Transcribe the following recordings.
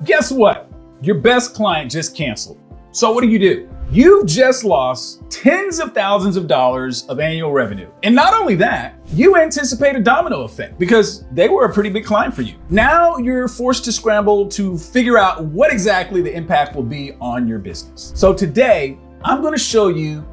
Guess what? Your best client just canceled. So what do? You've just lost tens of thousands of dollars of annual revenue. And not only that, you anticipate a domino effect because they were a pretty big client for you. Now you're forced to scramble to figure out what exactly the impact will be on your business. So today, I'm going to show you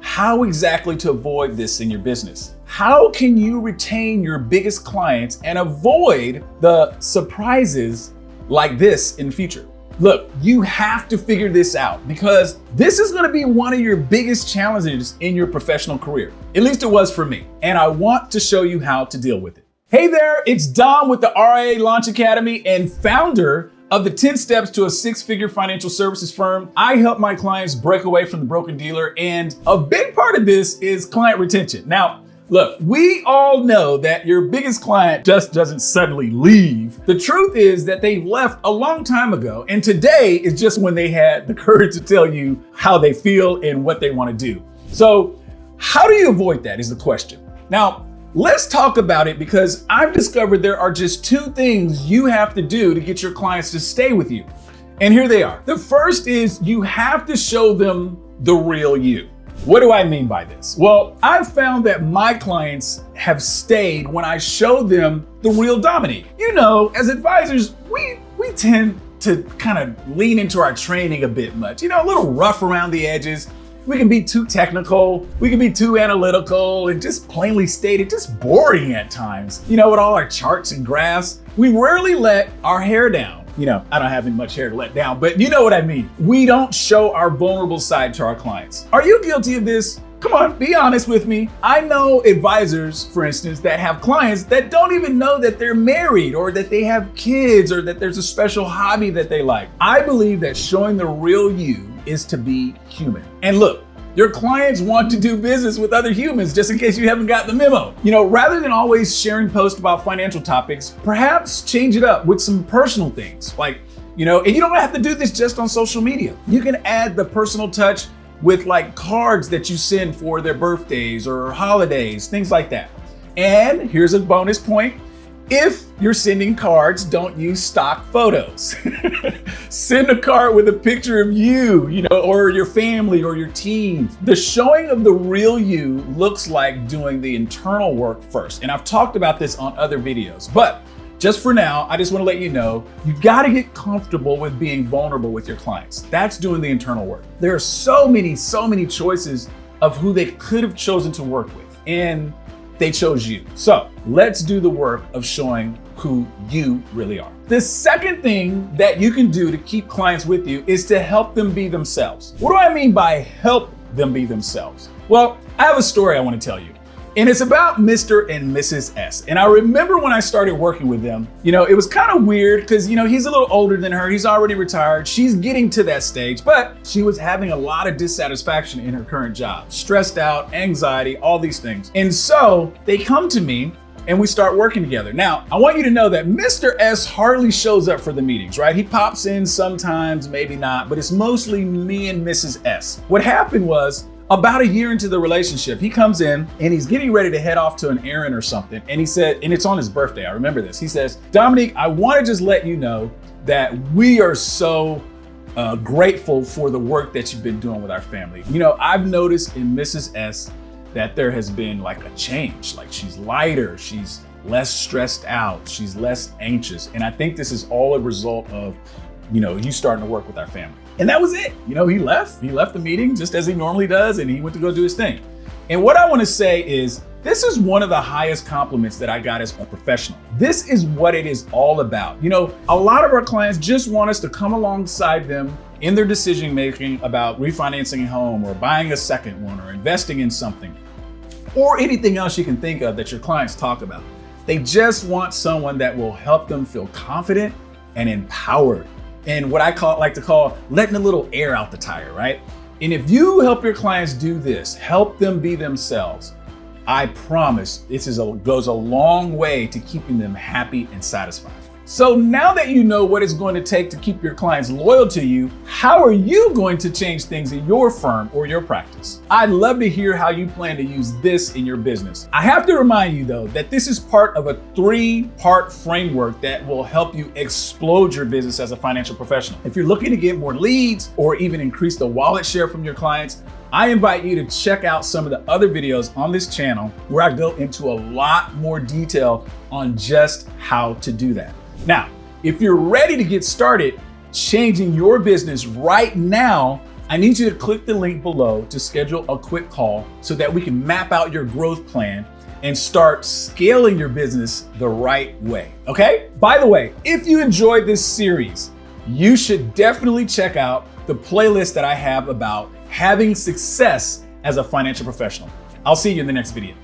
how exactly to avoid this in your business. How can you retain your biggest clients and avoid the surprises like this in the future? Look, you have to figure this out because this is going to be one of your biggest challenges in your professional career. At least it was for me. And I want to show you how to deal with it. Hey there, it's Dom with the RIA Launch Academy and founder of the 10 Steps to a Six-Figure Financial Services Firm. I help my clients break away from the broken dealer, and a big part of this is client retention. Now, look, we all know that your biggest client just doesn't suddenly leave. The truth is that they left a long time ago, and today is just when they had the courage to tell you how they feel and what they want to do. So how do you avoid that is the question. Now, let's talk about it because I've discovered there are just two things you have to do to get your clients to stay with you. And here they are. The first is you have to show them the real you. What do I mean by this? Well, I've found that my clients have stayed when I show them the real Dominique. You know, as advisors, we tend to kind of lean into our training a bit much, a little rough around the edges. We can be too technical, we can be too analytical, and just plainly stated, just boring at times. With all our charts and graphs, we rarely let our hair down. I don't have much hair to let down, but you know what I mean. We don't show our vulnerable side to our clients. Are you guilty of this? Come on, be honest with me. I know advisors, for instance, that have clients that don't even know that they're married or that they have kids or that there's a special hobby that they like. I believe that showing the real you is to be human. And look, your clients want to do business with other humans, just in case you haven't got the memo. Rather than always sharing posts about financial topics, perhaps change it up with some personal things. And you don't have to do this just on social media. You can add the personal touch with cards that you send for their birthdays or holidays, things like that. And here's a bonus point. If you're sending cards, don't use stock photos. Send a card with a picture of you, or your family or your team. The showing of the real you looks like doing the internal work first. And I've talked about this on other videos, but just for now, I just want to let you know, you got to get comfortable with being vulnerable with your clients. That's doing the internal work. There are so many choices of who they could have chosen to work with. And they chose you. So let's do the work of showing who you really are. The second thing that you can do to keep clients with you is to help them be themselves. What do I mean by help them be themselves? Well, I have a story I want to tell you. And it's about Mr. and Mrs. S. And I remember when I started working with them, it was kind of weird because, he's a little older than her. He's already retired. She's getting to that stage, but she was having a lot of dissatisfaction in her current job, stressed out, anxiety, all these things. And so they come to me and we start working together. Now, I want you to know that Mr. S hardly shows up for the meetings, right? He pops in sometimes, maybe not, but it's mostly me and Mrs. S. What happened was, about a year into the relationship, he comes in and he's getting ready to head off to an errand or something. And he said, and it's on his birthday, I remember this. He says, Dominique, I want to just let you know that we are so grateful for the work that you've been doing with our family. I've noticed in Mrs. S that there has been a change. She's lighter, she's less stressed out, she's less anxious. And I think this is all a result of, you starting to work with our family. And that was it. He left the meeting just as he normally does, and he went to go do his thing. And what I want to say is, this is one of the highest compliments that I got as a professional. This is what it is all about. A lot of our clients just want us to come alongside them in their decision-making about refinancing a home or buying a second one or investing in something or anything else you can think of that your clients talk about. They just want someone that will help them feel confident and empowered. And what I like to call letting a little air out the tire, right? And if you help your clients do this, help them be themselves, I promise this goes a long way to keeping them happy and satisfied. So now that you know what it's going to take to keep your clients loyal to you, how are you going to change things in your firm or your practice? I'd love to hear how you plan to use this in your business. I have to remind you though, that this is part of a 3-part framework that will help you explode your business as a financial professional. If you're looking to get more leads or even increase the wallet share from your clients, I invite you to check out some of the other videos on this channel where I go into a lot more detail on just how to do that. Now, if you're ready to get started changing your business right now, I need you to click the link below to schedule a quick call so that we can map out your growth plan and start scaling your business the right way, okay? By the way, if you enjoyed this series, you should definitely check out the playlist that I have about having success as a financial professional. I'll see you in the next video.